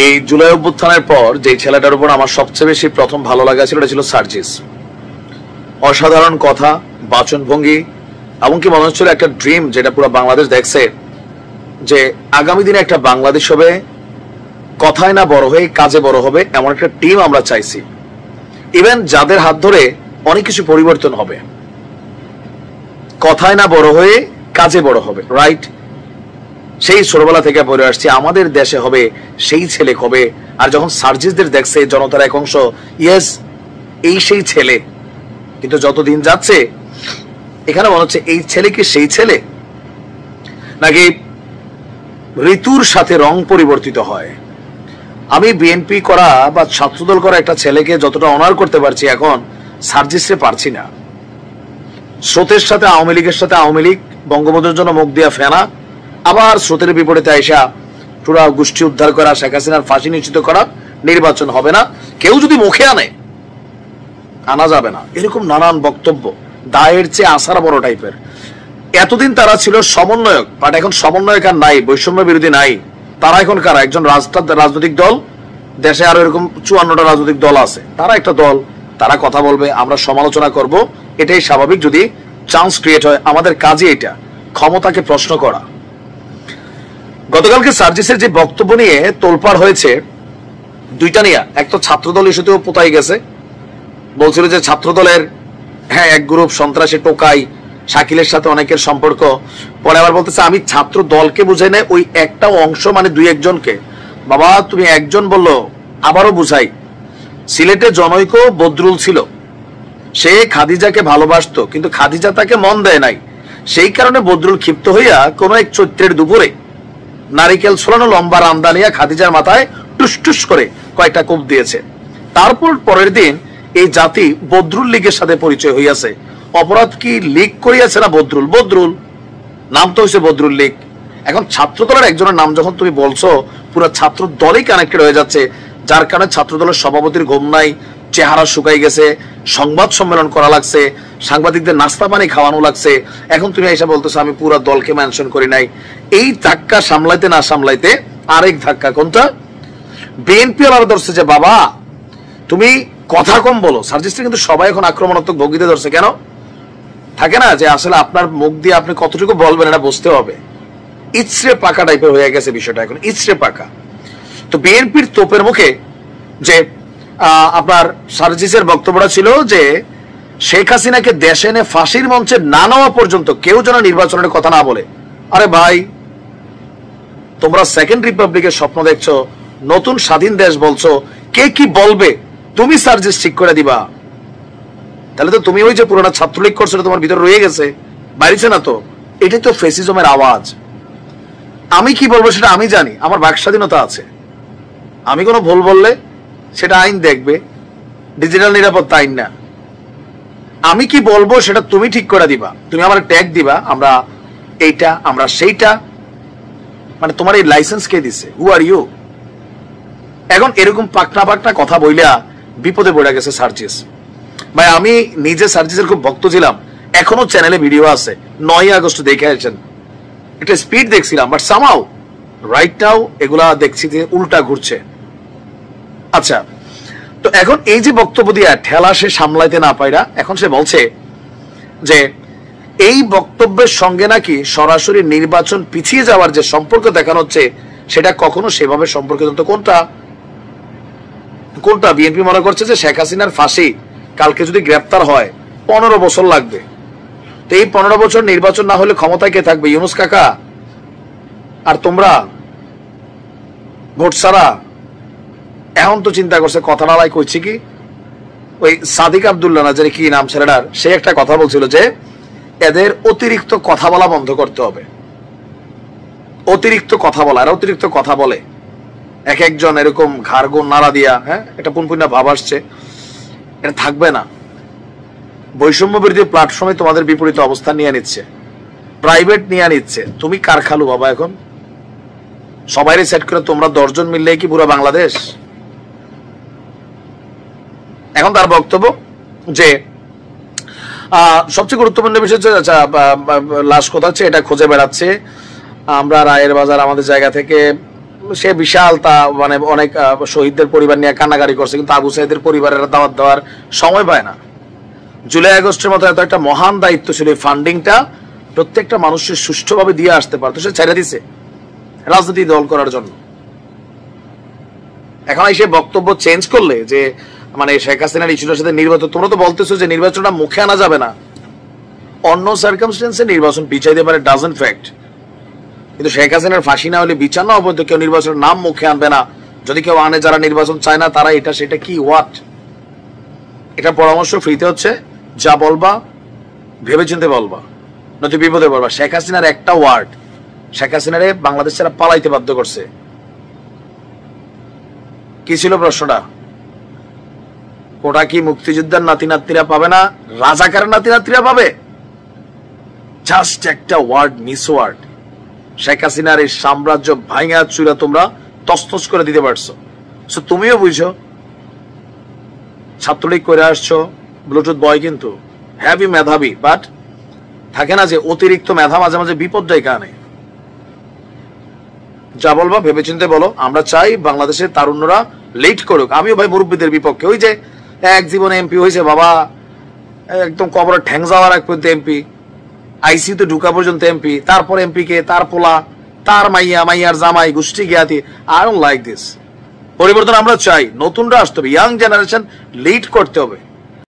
এই জুলাই অভ্যুত্থানের পর যে ছেলেটার উপর আমার সবচেয়ে বেশি প্রথম ভালো লাগা ছিল এটা ছিল সার্জিস। অসাধারণ কথা, বাচনভঙ্গি, এমনকি মনে হচ্ছিল একটা ড্রিম যেটা পুরো বাংলাদেশ দেখছে, যে আগামী দিনে একটা বাংলাদেশ হবে কথায় না বড় হয়ে কাজে বড় হবে, এমন একটা টিম আমরা চাইছি। ইভেন যাদের হাত ধরে অনেক কিছু পরিবর্তন হবে, কথায় না বড় হয়ে কাজে বড় হবে, রাইট? সেই ছোটবেলা থেকে পড়ে আসছি আমাদের দেশে হবে সেই ছেলে হবে। আর যখন সার্জিসদের দেখছে জনতার এক অংশ, ইয়েস এই সেই ছেলে, কিন্তু যত দিন যাচ্ছে এখানে মনে হচ্ছে এই ছেলে কি সেই ছেলে, নাকি ঋতুর সাথে রং পরিবর্তিত হয়। আমি বিএনপি করা বা ছাত্রদল করা একটা ছেলেকে যতটা অনার করতে পারছি, এখন সার্জিসে পারছি না। স্রোতের সাথে আওয়ামী লীগের সাথে আওয়ামী লীগ, বঙ্গবন্ধুর জন্য মুখ দিয়া ফেনা, আবার স্রোতের বিপরীতে আইসা পুরা গোষ্ঠী উদ্ধার করা, শেখ হাসিনার ফাঁসি নিশ্চিত করা, নির্বাচন হবে না, কেউ যদি মুখে আনে আনা যাবে না, এরকম নানান বক্তব্য, দায়ের চেয়ে আসার বড় টাইপের। এতদিন তারা ছিল সমন্বয়ক, বাট এখন সমন্বয়ক আর নাই, বৈষম্য বিরোধী নাই। তারা এখন কারা? একজন রাজনৈতিক দল, দেশে আরো এরকম 54টা রাজনৈতিক দল আছে, তারা একটা দল, তারা কথা বলবে, আমরা সমালোচনা করব, এটাই স্বাভাবিক যদি চান্স ক্রিয়েট হয়। আমাদের কাজই এটা, ক্ষমতাকে প্রশ্ন করা। গতকালকে সার্জিসের যে বক্তব্য নিয়ে তোলপাড় হয়েছে, দুইটা নিয়ে, এক তো ছাত্রদল ইস্যুতেও পোতাই গেছে, বলছিল যে ছাত্রদলের হ্যাঁ এক গ্রুপ সন্ত্রাসী টোকাই, শাকিলের সাথে অনেকের সম্পর্ক। পরে আবার বলতেছে আমি ছাত্র দলকে বুঝাই না, ওই একটা অংশ মানে দুই একজনকে। বাবা তুমি একজন বললো, আবারও বুঝাই, সিলেটে জনৈক বদরুল ছিল, সে খাদিজাকে ভালোবাসতো, কিন্তু খাদিজা তাকে মন দেয় নাই। সেই কারণে বদরুল ক্ষিপ্ত হইয়া কোন এক চৈত্রের দুপুরে নারিকেল ছোলানো লম্বা রান্দা নিয়ে খাদিজার মাথায় টুস টুস করে কয়েকটা কোপ দিয়েছে। তারপর পরের দিন এই জাতি বদরুল লীগের সাথে পরিচয় হইয়াছে। অপরাধ কি লীগ করিয়াছে না বদরুল? বদরুল নাম তো হয়েছে বদরুল লীগ। এখন ছাত্র দলের একজনের নাম যখন তুমি বলছো, পুরো ছাত্র দলই কানেক্টেড হয়ে যাচ্ছে, যার কারণে ছাত্র দলের সভাপতির ঘুম নাই, চেহারা শুকাই গেছে, সংবাদ সম্মেলন করা লাগছে, সাংবাদিকদের নাস্তা পানি খাওয়ানো লাগছে। এখন তুমি এসে বলতেছো আমি পুরো দলকে মেনশন করি নাই। এই ধাক্কা সামলাইতে না সামলাইতে আরেক ধাক্কা, কোনটা? বিএনপি আলাদা ধরছে যে বাবা তুমি কথা কম বলো। সার্জিসটা কিন্তু সবাই এখন আক্রমণাত্মক ভঙ্গিতে ধরছে। কেন? থাকে না যে আসলে আপনার মুখ দিয়ে আপনি কতটুকু বলবেন এটা বুঝতে হবে। ইচড়ে পাকা টাইপের হয়ে গেছে বিষয়টা, এখন ইচড়ে পাকা। তো বিএনপির তোপের মুখে যে আপনার সার্জিসের বক্তব্যটা ছিল যে শেখ হাসিনাকে দেশে এনে ফাঁসির মঞ্চে না নেওয়া পর্যন্ত কেউ যেন নির্বাচনের কথা না বলে। আরে ভাই, তোমরা সেকেন্ড রিপাবলিকের স্বপ্ন দেখছো, নতুন স্বাধীন দেশ বলছো, কে কি বলবে তুমি সার্জিস ঠিক করে দিবা? তাহলে তো তুমি ওই যে পুরোনো ছাত্রলীগ করছো তোমার ভিতরে রয়ে গেছে, বাইরেছে না তো। এটাই তো ফেসিজমের আওয়াজ। আমি কি বলবো সেটা আমি জানি, আমার বাক স্বাধীনতা আছে। আমি কোনো ভুল বললে সেটা আইন দেখবে, ডিজিটাল নিরাপত্তা আইন না। আমি কি বলবো সেটা তুমি ঠিক করে দিবা, তুমি আমার ট্যাগ দিবা, আমরা এইটা আমরা সেইটা। মানে তোমার এই লাইসেন্স কে দিছে? হু আর ইউ? এখন এরকম পাকনা পাকনা কথা বইলা বিপদে পড়ে গেছে সার্জিস ভাই। আমি নিজে সার্জিসের খুব ভক্ত ছিলাম, এখনো চ্যানেলে ভিডিও আছে, 9 আগস্ট দেখে আসছেন, একটা স্পিড দেখছিলাম, বাট সামহাউ রাইট নাও এগুলা দেখছি যে উল্টা ঘুরছে। আচ্ছা, তো এখন এই যে বক্তব্য দিয়া ঠেলা সে সামলাইতে না পাইরা, এখন সে বলছে যে এই বক্তব্যের সঙ্গে নাকি সরাসরি নির্বাচন পিছিয়ে যাওয়ার যে সম্পর্ক দেখানো হচ্ছে সেটা কখনো সেভাবে সম্পর্কিত। তো কোনটা কোনটা? বিএনপি মনে করছে যে শেখ হাসিনার ফাঁসি কালকে যদি গ্রেপ্তার হয় 15 বছর লাগবে। তো এই 15 বছর নির্বাচন না হলে ক্ষমতায় কে থাকবে? ইউনূস কাকা আর তোমরা ভোট ছাড়া। এখন তো চিন্তা করছে, কথা নালাই কইছি কি, ওই সাদিক আব্দুল্লাহ না জানি কি নাম ছেলেটার, সে একটা কথা বলছিল যে এদের অতিরিক্ত কথা বলা বন্ধ করতে হবে। অতিরিক্ত কথা বলা, আর অতিরিক্ত কথা বলে এক একজন এরকম ঘাড়গোন নাড়া দিয়া, হ্যাঁ এটা পুনপুন্না ভাব আসছে, এটা থাকবে না। বৈষম্য বিরোধী প্ল্যাটফর্মে তোমাদের বিপরীত অবস্থান নিয়ে নিচ্ছে, প্রাইভেট নিয়ে নিচ্ছে। তুমি কার খালু বাবা? এখন সবাইরে সেট করে তোমরা 10 জন মিললে কি পুরো বাংলাদেশ? এখন তার বক্তব্য যে সবচেয়ে গুরুত্বপূর্ণ বিষয় হচ্ছে লাশ কোথা হচ্ছে এটা খুঁজে বেড়াচ্ছে। আমরা রায়ের বাজার আমাদের জায়গা থেকে সে বিশাল তা মানে অনেক শহীদদের পরিবার নিয়ে কান্নাকারি করছে, কিন্তু আবু সাইদের পরিবারের দাওয়াত দেওয়ার সময় পায় না। জুলাই আগস্টের মতো এত একটা মহান দায়িত্ব ছিল, এই ফান্ডিংটা প্রত্যেকটা মানুষের সুষ্ঠুভাবে দিয়ে আসতে পারতো, সে ছেড়ে দিছে রাজনীতি দল করার জন্য। এখন এসে বক্তব্য চেঞ্জ করলে যে মানে শেখ হাসিনার ইস্যুটার সাথে নির্বাচন, তোমরা তো বলতেছো যে নির্বাচনটা মুখে আনা যাবে না, অন্য সার্কামস্টেন্সে নির্বাচন পিছাইতে পারে, ডাজন্ট ফ্যাক্ট। কিন্তু শেখ হাসিনার ফাঁসি না হলে বিচার না হবে তো কেউ নির্বাচনের নাম মুখে আনবে না। যদি কেউ আনে, যারা নির্বাচন চায় না তারা এটা সেটা কি হোয়াট, এটা পরামর্শ ফ্রিতে হচ্ছে, যা বলবা ভেবে চিন্তে বলবা, নয়তো বিপদে বলবা। শেখ হাসিনার একটা ওয়ার্ড শেখ হাসিনারে বাংলাদেশ ছাড়া পালাইতে বাধ্য করছে। কি ছিল প্রশ্নটা? ওটা কি মুক্তিযোদ্ধার নাতি নাতিরা পাবে না, রাজাকারের নাতি নাতিরা পাবে? জাস্ট একটা ওয়ার্ড, মিস ওয়ার্ড, শেখ হাসিনার এই সাম্রাজ্য ভাঙা চুরা তোমরা তস্তস করে দিতে পারছো। তুমিও বুঝো, ছাত্রলীগ করে আসছো, ব্লুটুথ বয় কিন্তু হ্যাভি মেধাবী, বাট থাকে না যে অতিরিক্ত মেধা মাঝে মাঝে বিপর্যয় কানে। যা বলবা ভেবে চিন্তে বলো। আমরা চাই বাংলাদেশের তারুণ্যরা লেট করুক। আমিও ভাই মুরব্বীদের বিপক্ষে। ওই যে এক জীবনে এমপি হয়েছে বাবা, একদম কবরের ঠ্যাং যাওয়ার এক পর্যন্ত এমপি, আইসিইউতে ঢুকা পর্যন্ত এমপি, তারপর এমপি কে, তার পোলা, তার মাইয়া, মাইয়ার জামাই, গোষ্ঠী জ্ঞাতি। I don't like this. পরিবর্তন আমরা চাই, নতুনরা আসতে হবে, ইয়াং জেনারেশন লিড করতে হবে।